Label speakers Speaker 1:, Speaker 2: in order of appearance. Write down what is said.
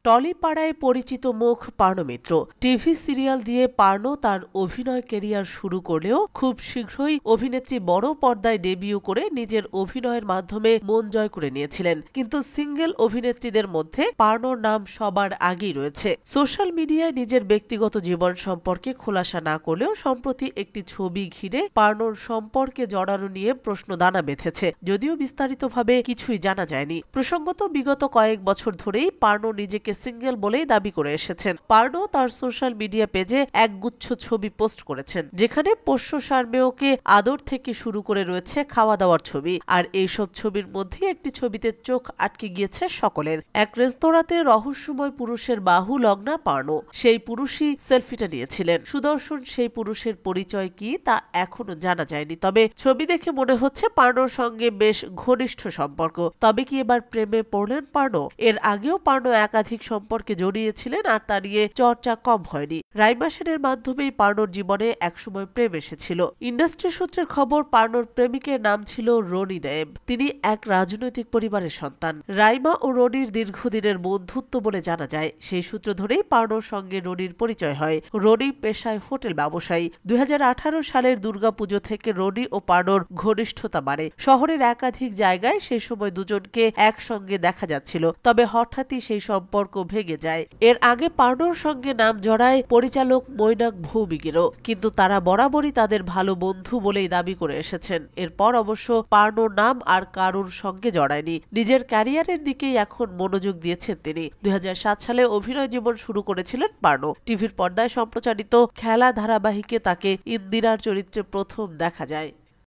Speaker 1: টলিপাড়ায় পরিচিত মুখ পার্নো মিত্র। TV serial দিয়ে পার্নো তার অভিনয় ক্যারিয়ার শুরু করলেও খুব শীঘ্রই অভিনেত্রী বড় পর্দায় ডেবিউ করে নিজের অভিনয়ের মাধ্যমে মন জয় করে নিয়েছিলেন। কিন্তু সিঙ্গেল অভিনেত্রীদের মধ্যে পার্নোর নাম সবার আগেই রয়েছে। সোশ্যাল মিডিয়ায় নিজের ব্যক্তিগত জীবন সম্পর্কে খোলাসা না করলেও সম্প্রতি একটি ছবি ঘিরে পার্নোর সম্পর্কে জড়ানো নিয়ে প্রশ্ন দানা বেঁধেছে, যদিও বিস্তারিতভাবে কিছুই জানা যায়নি। প্রসঙ্গত, বিগত কয়েক বছর ধরেই পার্নো নিজেকে সিঙ্গেল বলেই দাবি করে এসেছেন। পার্নো তার সোশ্যাল মিডিয়া পেজে একগুচ্ছ ছবি পোস্ট করেছেন, যেখানে পোষ্য সারমেয়কে আদর থেকে শুরু করে রয়েছে খাওয়া দাওয়ার ছবি। আর এইসব ছবির মধ্যে একটি ছবিতে চোখ আটকে গিয়েছে সকলের। এক রেস্তোরাঁতে রহস্যময় পুরুষের বাহু লগ্না পার্নো। সেই পুরুষই সেলফিটা নিয়েছিলেন। সুদর্শন সেই পুরুষের পরিচয় কি তা এখনো জানা যায়নি, তবে ছবি দেখে মনে হচ্ছে পার্নোর সঙ্গে বেশ ঘনিষ্ঠ সম্পর্ক। তবে কি এবার প্রেমে পড়লেন পার্নো? এর আগেও পার্নো একাধিক সম্পর্কে জড়িয়েছিলেন, আর তা নিয়ে চর্চা কম হয়নি। রাইমা সেনের মাধ্যমেই পার্নোর জীবনে একসময় প্রেম এসেছিল। ইন্ডাস্ট্রি সূত্রের খবর, পার্নোর প্রেমিকের নাম ছিল রনি দেব। তিনি এক রাজনৈতিক পরিবারের সন্তান। রাইমা ও রনির দীর্ঘদিনের বন্ধুত্ব বলে জানা যায়। সেই সূত্র ধরেই পার্নোর সঙ্গে রনির পরিচয় হয়। রনি পেশায় হোটেল ব্যবসায়ী। 2018 সালের দুর্গাপুজো থেকে রনি ও পার্নোর ঘনিষ্ঠতা বাড়ে। শহরের একাধিক জায়গায় সেই সময় দুজনকে একসঙ্গে দেখা যাচ্ছিল, তবে হঠাৎই সেই সম্পর্ক ভেঙে যায়। এর আগে পার্নোর সঙ্গে নাম জড়ায় পরিচালক মৈনাক ভৌমিকেরও, কিন্তু তারা বরাবরই তাদের ভালো বন্ধু বলেই দাবি করে এসেছেন। এরপর অবশ্য পার্নোর নাম আর কারোর সঙ্গে জড়ায়নি। নিজের ক্যারিয়ারের দিকেই এখন মনোযোগ দিয়েছেন তিনি। 2007 সালে অভিনয় জীবন শুরু করেছিলেন পার্নো। টিভির পর্দায় সম্প্রচারিত খেলা ধারাবাহিকে তাকে ইন্দিরার চরিত্রে প্রথম দেখা যায়।